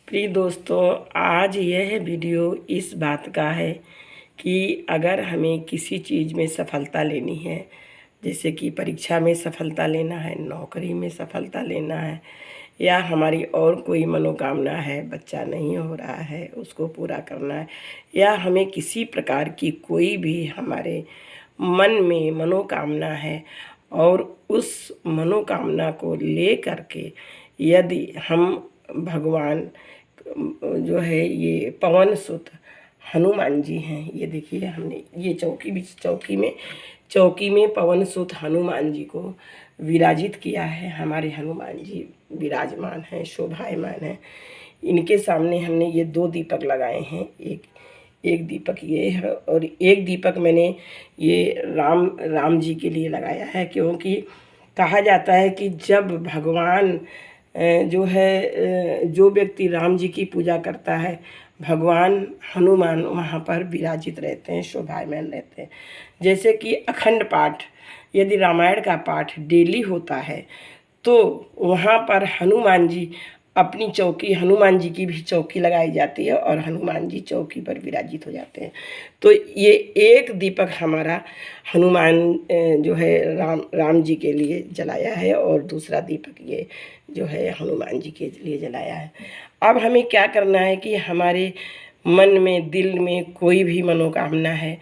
प्रिय दोस्तों, आज यह वीडियो इस बात का है कि अगर हमें किसी चीज़ में सफलता लेनी है, जैसे कि परीक्षा में सफलता लेना है, नौकरी में सफलता लेना है, या हमारी और कोई मनोकामना है, बच्चा नहीं हो रहा है उसको पूरा करना है, या हमें किसी प्रकार की कोई भी हमारे मन में मनोकामना है और उस मनोकामना को ले करके यदि हम भगवान जो है ये पवन सुत हनुमान जी हैं। ये देखिए, हमने ये चौकी में पवन सुत हनुमान जी को विराजित किया है। हमारे हनुमान जी विराजमान हैं, शोभायमान हैं। इनके सामने हमने ये 2 दीपक लगाए हैं। एक दीपक ये है और एक दीपक मैंने ये राम जी के लिए लगाया है, क्योंकि कहा जाता है कि जब भगवान जो व्यक्ति राम जी की पूजा करता है, भगवान हनुमान वहाँ पर विराजित रहते हैं, शोभायमान रहते हैं। जैसे कि अखंड पाठ, यदि रामायण का पाठ डेली होता है तो वहाँ पर हनुमान जी अपनी चौकी, हनुमान जी की भी चौकी लगाई जाती है और हनुमान जी चौकी पर विराजित हो जाते हैं। तो ये एक दीपक हमारा हनुमान जो है राम जी के लिए जलाया है और दूसरा दीपक ये जो है हनुमान जी के लिए जलाया है। अब हमें क्या करना है कि हमारे मन में, दिल में कोई भी मनोकामना है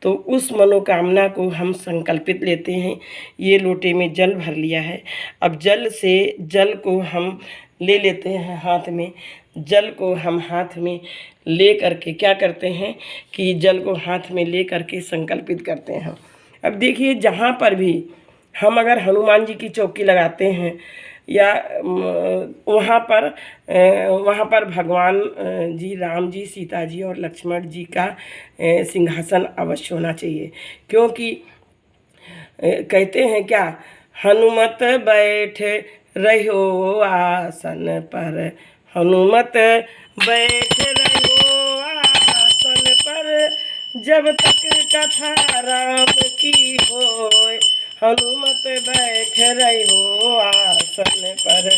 तो उस मनोकामना को हम संकल्पित लेते हैं। ये लोटे में जल भर लिया है। अब जल को हम ले लेते हैं हाथ में। जल को हम हाथ में ले करके क्या करते हैं कि जल को हाथ में ले करके संकल्पित करते हैं। अब देखिए, जहाँ पर भी हम अगर हनुमान जी की चौकी लगाते हैं या वहाँ पर भगवान जी, राम जी, सीता जी और लक्ष्मण जी का सिंहासन अवश्य होना चाहिए। क्योंकि कहते हैं क्या, हनुमत बैठ रहो आसन पर, हनुमत बैठ रहो आसन पर, जब तक कथा राम की होए, हनुमत बैठ रहो आसन पर,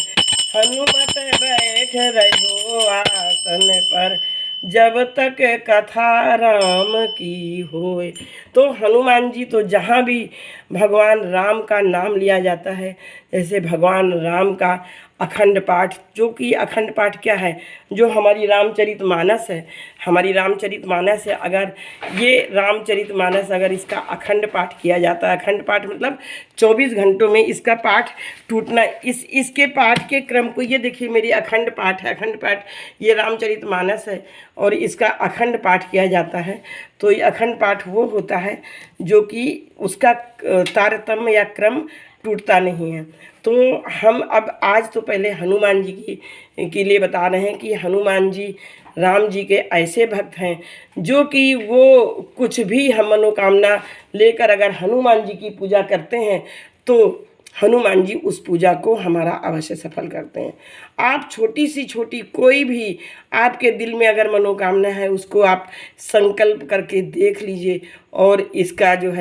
हनुमत बैठ रहो आसन पर, जब तक कथा राम की होए। तो हनुमान जी तो जहाँ भी भगवान राम का नाम लिया जाता है, जैसे भगवान राम का अखंड पाठ, जो कि अखंड पाठ क्या है, जो हमारी रामचरितमानस है, हमारी रामचरितमानस है, अगर ये रामचरितमानस अगर इसका अखंड पाठ किया जाता है, अखंड पाठ मतलब 24 घंटों में इसका पाठ टूटना, इसके पाठ के क्रम को, ये देखिए मेरी अखंड पाठ है, अखंड पाठ ये रामचरितमानस है और इसका अखंड पाठ किया जाता है। तो ये अखंड पाठ वो होता है जो कि उसका तारतम्य या क्रम टूटता नहीं है। तो हम अब आज तो पहले हनुमान जी के लिए बता रहे हैं कि हनुमान जी राम जी के ऐसे भक्त हैं जो कि वो कुछ भी हम मनोकामना लेकर अगर हनुमान जी की पूजा करते हैं तो हनुमान जी उस पूजा को हमारा अवश्य सफल करते हैं। आप छोटी से छोटी कोई भी आपके दिल में अगर मनोकामना है उसको आप संकल्प करके देख लीजिए और इसका जो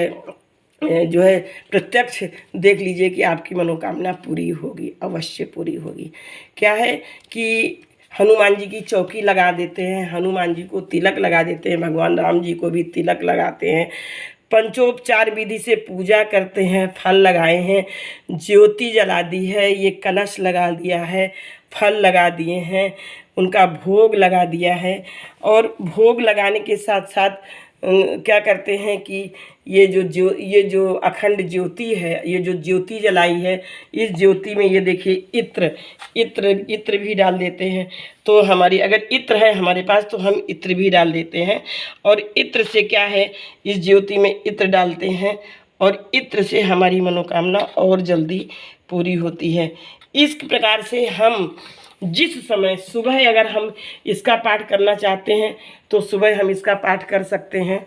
है प्रत्यक्ष देख लीजिए कि आपकी मनोकामना पूरी होगी, अवश्य पूरी होगी। क्या है कि हनुमान जी की चौकी लगा देते हैं, हनुमान जी को तिलक लगा देते हैं, भगवान राम जी को भी तिलक लगाते हैं, पंचोपचार विधि से पूजा करते हैं, फल लगाए हैं, ज्योति जला दी है, ये कलश लगा दिया है, फल लगा दिए हैं, उनका भोग लगा दिया है। और भोग लगाने के साथ साथ क्या करते हैं कि ये जो अखंड ज्योति है, ये जो ज्योति जलाई है, इस ज्योति में ये देखिए इत्र भी डाल देते हैं। तो हमारी अगर इत्र है हमारे पास तो हम इत्र भी डाल देते हैं और इत्र से क्या है, इस ज्योति में इत्र डालते हैं और इत्र से हमारी मनोकामना और जल्दी पूरी होती है। इस प्रकार से हम जिस समय सुबह अगर हम इसका पाठ करना चाहते हैं तो सुबह हम इसका पाठ कर सकते हैं,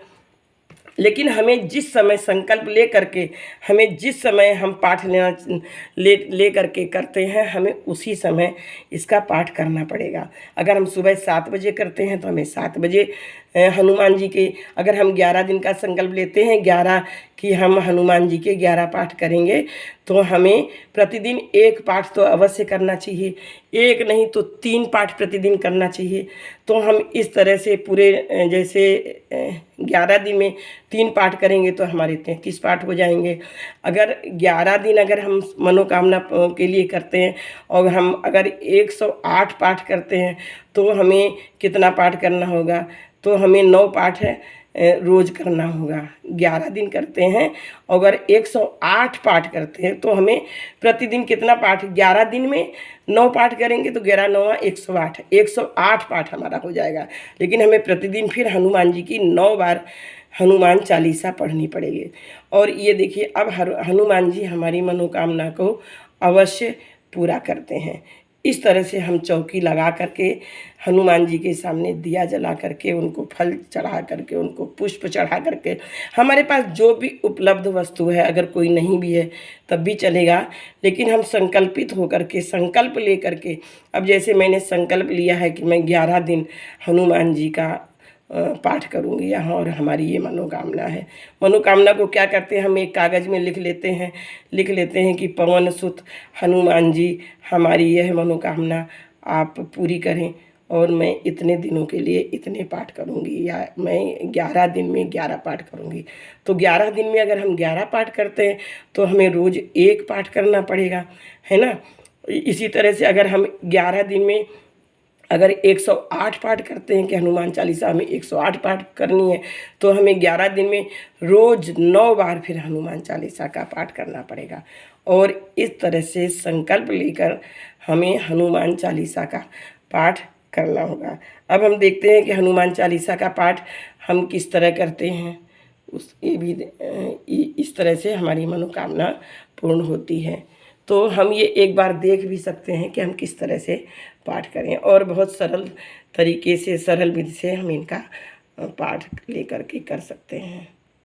लेकिन हमें जिस समय संकल्प ले करके, हमें जिस समय हम पाठ ले करके करते हैं, हमें उसी समय इसका पाठ करना पड़ेगा। अगर हम सुबह 7 बजे करते हैं तो हमें 7 बजे हनुमान जी के, अगर हम 11 दिन का संकल्प लेते हैं, कि हम हनुमान जी के 11 पाठ करेंगे, तो हमें प्रतिदिन 1 पाठ तो अवश्य करना चाहिए, 1 नहीं तो 3 पाठ प्रतिदिन करना चाहिए। तो हम इस तरह से पूरे जैसे 11 दिन में 3 पाठ करेंगे तो हमारे 33 पाठ हो जाएंगे। अगर 11 दिन अगर हम मनोकामना के लिए करते हैं और हम अगर 108 पाठ करते हैं तो हमें कितना पाठ करना होगा, तो हमें 9 पाठ है रोज़ करना होगा। 11 दिन करते हैं, अगर 108 पाठ करते हैं तो हमें प्रतिदिन कितना पाठ, 11 दिन में 9 पाठ करेंगे तो 11 9 108, 108 पाठ हमारा हो जाएगा। लेकिन हमें प्रतिदिन फिर हनुमान जी की 9 बार हनुमान चालीसा पढ़नी पड़ेगी। और ये देखिए, अब हनुमान जी हमारी मनोकामना को अवश्य पूरा करते हैं। इस तरह से हम चौकी लगा करके हनुमान जी के सामने दिया जला करके, उनको फल चढ़ा करके, उनको पुष्प चढ़ा करके, हमारे पास जो भी उपलब्ध वस्तु है, अगर कोई नहीं भी है तब भी चलेगा, लेकिन हम संकल्पित होकर के, संकल्प ले करके, अब जैसे मैंने संकल्प लिया है कि मैं 11 दिन हनुमान जी का पाठ करूँगी यहाँ, और हमारी ये मनोकामना है। मनोकामना को क्या करते हैं, हम एक कागज़ में लिख लेते हैं कि पवन सुत हनुमान जी, हमारी यह मनोकामना आप पूरी करें, और मैं इतने दिनों के लिए इतने पाठ करूँगी, या मैं 11 दिन में 11 पाठ करूँगी। तो 11 दिन में अगर हम 11 पाठ करते हैं तो हमें रोज़ 1 पाठ करना पड़ेगा, है ना। इसी तरह से अगर हम 11 दिन में अगर 108 पाठ करते हैं कि हनुमान चालीसा हमें 108 पाठ करनी है, तो हमें 11 दिन में रोज़ 9 बार फिर हनुमान चालीसा का पाठ करना पड़ेगा। और इस तरह से संकल्प लेकर हमें हनुमान चालीसा का पाठ करना होगा। अब हम देखते हैं कि हनुमान चालीसा का पाठ हम किस तरह करते हैं। ये भी इस तरह से हमारी मनोकामना पूर्ण होती है। तो हम ये एक बार देख भी सकते हैं कि हम किस तरह से पाठ करें, और बहुत सरल तरीके से, सरल विधि से हम इनका पाठ लेकर के कर सकते हैं।